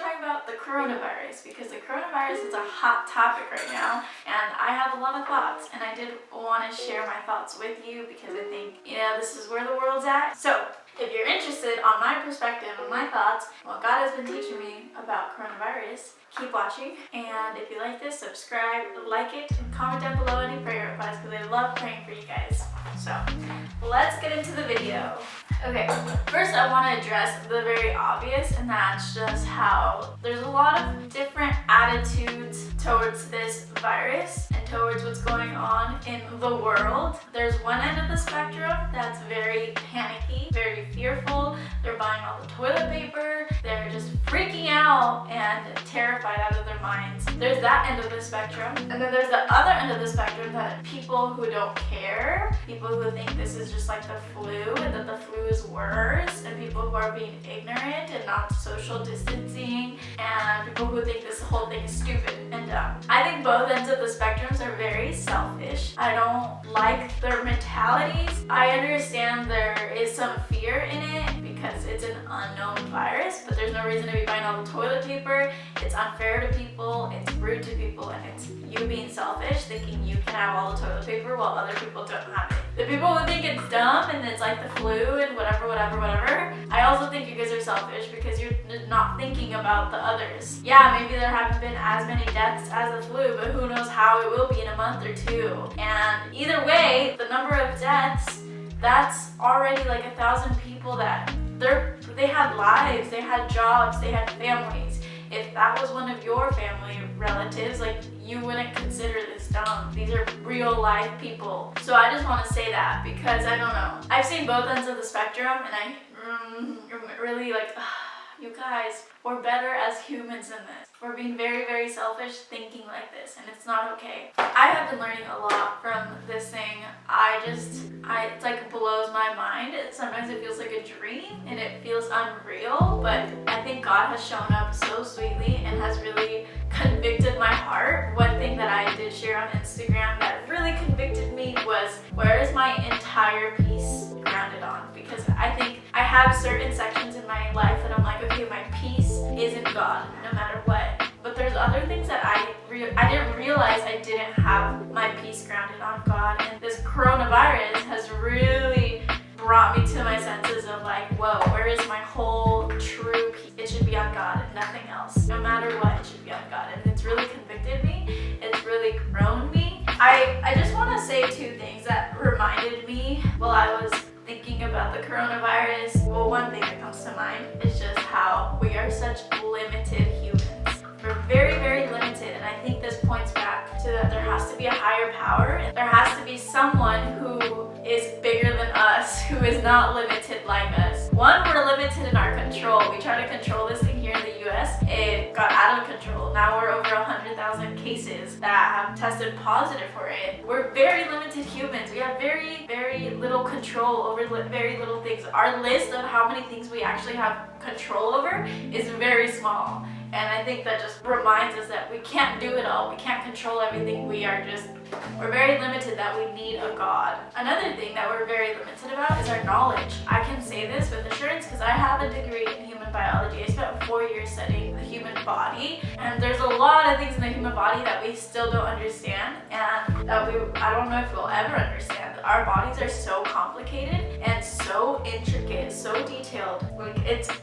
talking about the coronavirus because the coronavirus is a hot topic right now, and I have a lot of thoughts, and I did want to share my thoughts with you because I think, this is where the world's at. So if you're interested on my perspective and my thoughts, what God has been teaching me about coronavirus, keep watching. And if you like this, subscribe, like it, and comment down below any prayer requests because I love praying for you guys. So let's get into the video. Okay, first I want to address the very obvious, and that's just how there's a lot of different attitudes towards this virus and towards what's going on in the world. There's one end of the spectrum that's very panicky, very fearful. They're buying all the toilet paper. They're just freaking out and terrified out of their minds. There's that end of the spectrum. And then there's the other end of the spectrum that people who don't care, people who think this is just like the flu and that the flu is worse, and people who are being ignorant and not social distancing, and people who think this whole thing is stupid and dumb. I think both ends of the spectrums are very selfish. I don't like their mentalities. I understand there is some fear in it because it's an unknown virus, but there's no reason to be buying all the toilet paper. It's unfair to people, it's rude to people, and it's you being selfish, thinking you can have all the toilet paper while other people don't have it. The people who think it's dumb and it's like the flu and whatever, I also think you guys are selfish because you're not thinking about the others. Yeah, maybe there haven't been as many deaths as the flu, but who knows how it will be in a month or two. And either way, the number of deaths, that's already like 1,000 people that they had lives, they had jobs, they had families. If that was one of your family relatives, like, you wouldn't consider this dumb. These are real life people. So I just want to say that because I don't know. I've seen both ends of the spectrum, and I'm really like, you guys, we're better as humans in this. We're being very, very selfish thinking like this, and it's not okay. I have been learning a lot from this thing. It like blows my mind. Sometimes it feels like a dream and it feels unreal, but I think God has shown up so sweetly and has really convicted my heart. One thing that I did share on Instagram that really convicted me was, where is my entire peace grounded on? Because I think I have certain sections in my life that I'm like, okay, my peace is in God no matter what. But there's other things that I didn't realize I didn't have my peace grounded on God. And this coronavirus has really brought me to my senses of like, whoa, where is my whole true peace? It should be on God and nothing else. No matter what, it should be on God. And it's really convicted me. It's really grown me. I just want to say two things that reminded me while I was thinking about the coronavirus. Well, one thing that comes to mind is just how we are such limited humans. We're very, very limited, and I think this points back to that there has to be a higher power, and there has to be someone who is bigger than us, who is not limited like us. One, we're limited in our control. We try to control this thing here in the US. It got out of control. Now we're over 100,000 cases that have tested positive for it. We're very limited humans. We have very, very little control over very little things. Our list of how many things we actually have control over is very small. And I think that just reminds us that we can't do it all. We can't control everything. We're very limited, that we need a God. Another thing that we're very limited about is our knowledge. I can say this with assurance because I have a degree in human biology. I spent 4 years studying the human body, and there's a lot of things in the human body that we still don't understand, and that I don't know if we'll ever understand. Our bodies are so complicated and so intricate, so detailed.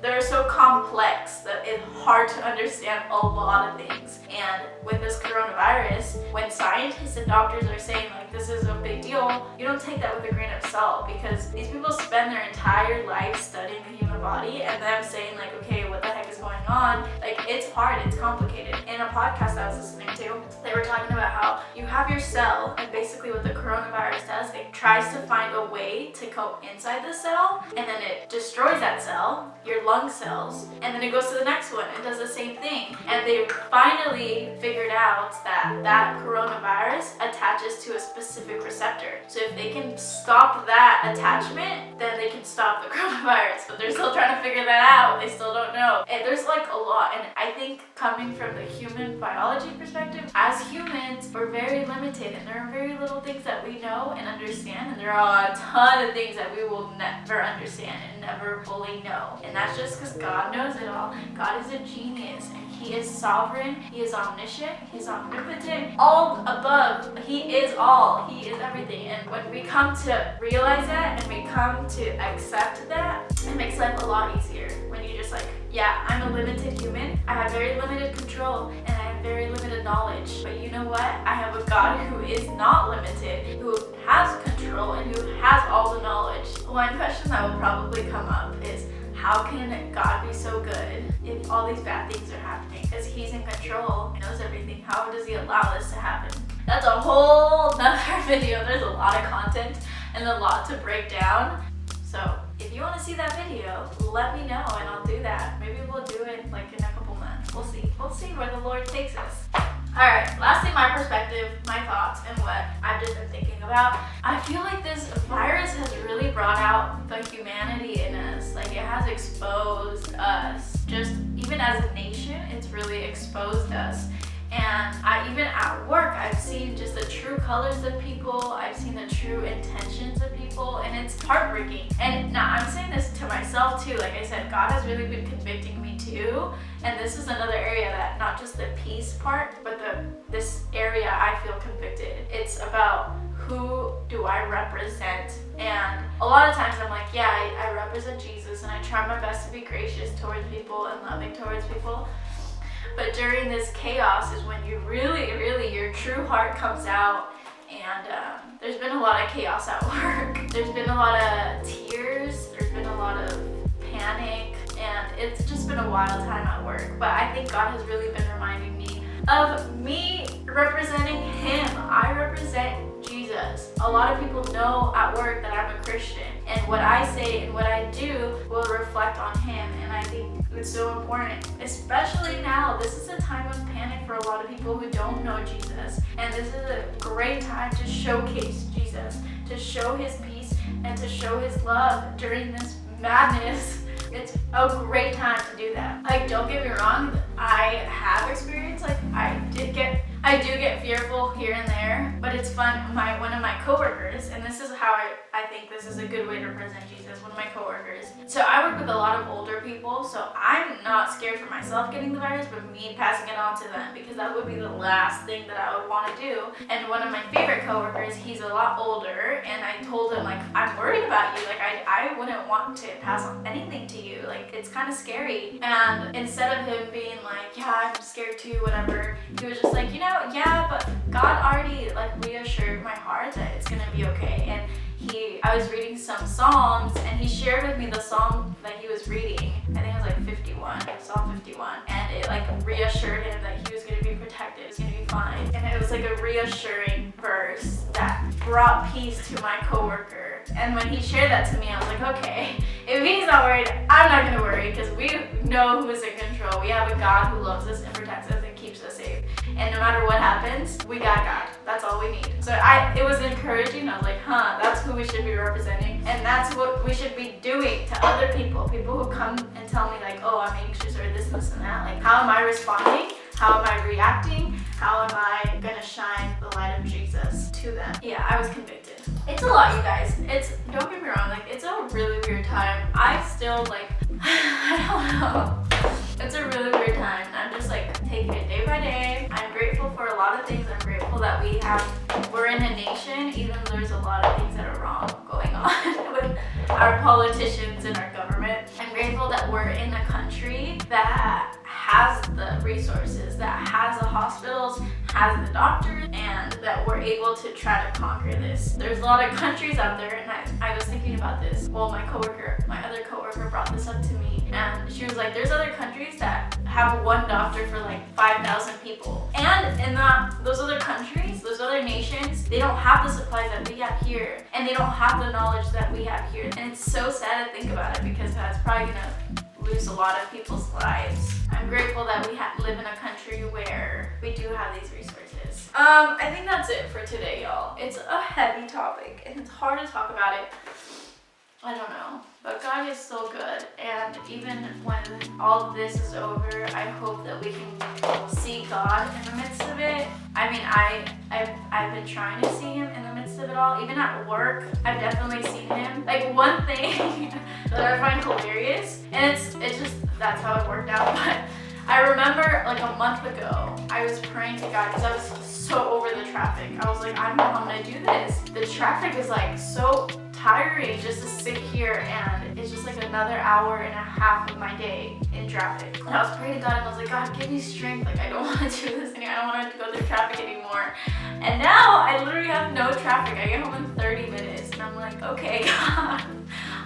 They're so complex that it's hard to understand a lot of things. And with this coronavirus, when scientists and doctors are saying like this is a big deal, you don't take that with a grain of salt, because these people spend their entire life studying the human body, and them saying like, okay, what the heck is going on? Like, it's hard, it's complicated. In a podcast I was listening to, they were talking about how you have your cell, and basically what the coronavirus does, it tries to find a way to go inside the cell, and then it destroys that cell, your lung cells, and then it goes to the next one and does the same thing. And they finally figured out that coronavirus attaches to a specific receptor. So if they can stop that attachment, then they can stop the coronavirus. But they're still trying to figure that out. They still don't know. And there's like a lot. And I think coming from the human biology perspective, as humans, we're very limited. And and there are very little things that we know and understand, and there are a ton of things that we will never understand and never fully know. And that's just because God knows it all. God is a genius, and He is sovereign, He is omniscient, He is omnipotent, all above. He is all, He is everything. And when we come to realize that and we come to accept that, it makes life a lot easier. When you just like, yeah, I'm a limited human, I have very limited control, and I have very limited knowledge. But you know what? I have a God who is not limited, who has control, and who has all the knowledge. One question that will probably come up is, how can God be so good if all these bad things are happening? Because He's in control, He knows everything. How does He allow this to happen? That's a whole nother video. There's a lot of content and a lot to break down. So if you want to see that video, let me know and I'll do that. Maybe we'll do it like in a couple months. We'll see. We'll see where the Lord takes us. Alright, lastly, my perspective, my thoughts, and what I've just been thinking about. I feel like this virus has really brought out the humanity in us. Like, it has exposed us. Just even as a nation, it's really exposed us. And even at work, I've seen just the true colors of people. I've seen the true intentions of people, and it's heartbreaking. And now I'm saying this to myself too. Like I said, God has really been convicting me too. And this is another area that, not just the peace part, but this area I feel convicted. It's about, who do I represent? And a lot of times I'm like, yeah, I represent Jesus, and I try my best to be gracious towards people and loving towards people. But during this chaos is when you really, your true heart comes out. And there's been a lot of chaos at work. There's been a lot of tears. There's been a lot of panic. And it's just been a wild time at work. But I think God has really been reminding me of me representing Him. I represent Jesus. A lot of people know at work that I'm a Christian. And what I say and what I do will reflect on Him. And I think it's so important, especially now. This is a time of panic for a lot of people who don't know Jesus. And this is a great time to showcase Jesus, to show His peace, and to show His love during this madness. It's a great time to do that. Like, don't get me wrong, I have experienced, like, I do get fearful here and there, but it's fun. One of my coworkers, and this is how I think this is a good way to represent Jesus, one of my coworkers. So I work with a lot of older people, so I'm not scared for myself getting the virus, but me passing it on to them, because that would be the last thing that I would want to do. And one of my favorite coworkers, he's a lot older, and I told him, like, I'm worried about you. Like, I wouldn't want to pass on anything to you. Like, it's kind of scary. And instead of him being like, yeah, I'm scared too, whatever, he was just like, you know, yeah, but God already, like, reassured my heart that it's gonna be okay. And I was reading some Psalms, and he shared with me the Psalm that he was reading. I think it was like 51, Psalm 51. And it, like, reassured him that he was gonna be protected, it's gonna be fine. And it was like a reassuring verse that brought peace to my coworker. And when he shared that to me, I was like, okay, if he's not worried, I'm not gonna worry, because we know who is in control. We have a God who loves us and protects us and keeps us safe. And no matter what happens, we got God. That's all we need. So it was encouraging. I was like, that's who we should be representing. And that's what we should be doing to other people. People who come and tell me, like, oh, I'm anxious, or this, and that. Like, how am I responding? How am I reacting? How am I gonna shine the light of Jesus to them? Yeah, I was convicted. It's a lot, you guys. Don't get me wrong, like, it's a really weird time. I still, like, I don't know. It's a really weird time. I'm just, like, taking it day by day. I'm grateful for a lot of things. I'm grateful that we're in a nation, even though there's a lot of things that are wrong going on with our politicians and our government. I'm grateful that we're in a country that has the resources, that has the hospitals, has the doctors, and that we're able to try to conquer this. There's a lot of countries out there, and I was thinking about this. Well, my other coworker brought this up to me, and she was like, there's other countries that have one doctor for like 5,000 people. And in those other countries, those other nations, they don't have the supplies that we have here, and they don't have the knowledge that we have here. And it's so sad to think about it, because that's probably gonna lose a lot of people's lives. I'm grateful that we live in a country where we do have these resources. I think that's it for today, y'all. It's a heavy topic, and it's hard to talk about it. I don't know, but God is so good, and even when all of this is over, I hope that we can see God in the midst of it, I mean, I've been trying to see him in the midst of it all. Even at work, I've definitely seen him. Like, one thing that I find hilarious, and it's just, that's how it worked out, but I remember like a month ago, I was praying to God because I was so over the traffic. I was like, I don't know how I'm gonna do this. The traffic is like so tiring just to sit here, and it's just like another hour and a half of my day in traffic. And I was praying to God, and I was like, God, give me strength. Like, I don't want to do this anymore. I don't want to go through traffic anymore. And now I literally have no traffic. I get home in 30 minutes, and I'm like, okay, God,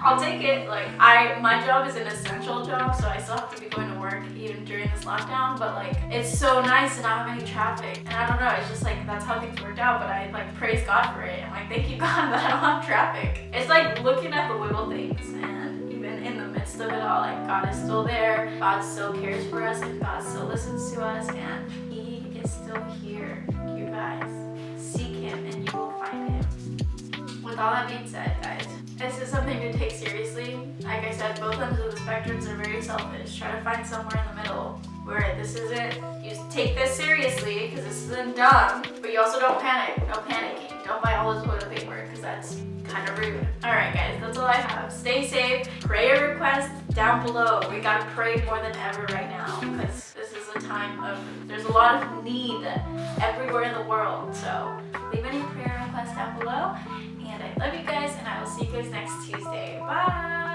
I'll take it. Like, my job is an essential job, so I still have to be going to work even during this lockdown, but like, it's so nice to not have any traffic. And I don't know, it's just like, that's how things worked out, but I like praise God for it. I'm like, thank you, God, that I don't have traffic. It's like looking at the little things, and even in the midst of it all, like, God is still there, God still cares for us, and God still listens to us, and He is still here. You guys, seek Him and you will find Him. With all that being said, guys, this is something to take seriously. Like I said, both ends of the spectrums are very selfish. Try to find somewhere in the middle where this isn't, you take this seriously because this isn't dumb, but you also don't panic. No panicking. Don't buy all this toilet paper because that's kind of rude. Alright guys, that's all I have. Stay safe. Prayer requests down below. We gotta pray more than ever right now because this is a time of, there's a lot of need everywhere in the world. So leave any prayer requests down below. And I love you guys, and I will see you guys next Tuesday. Bye!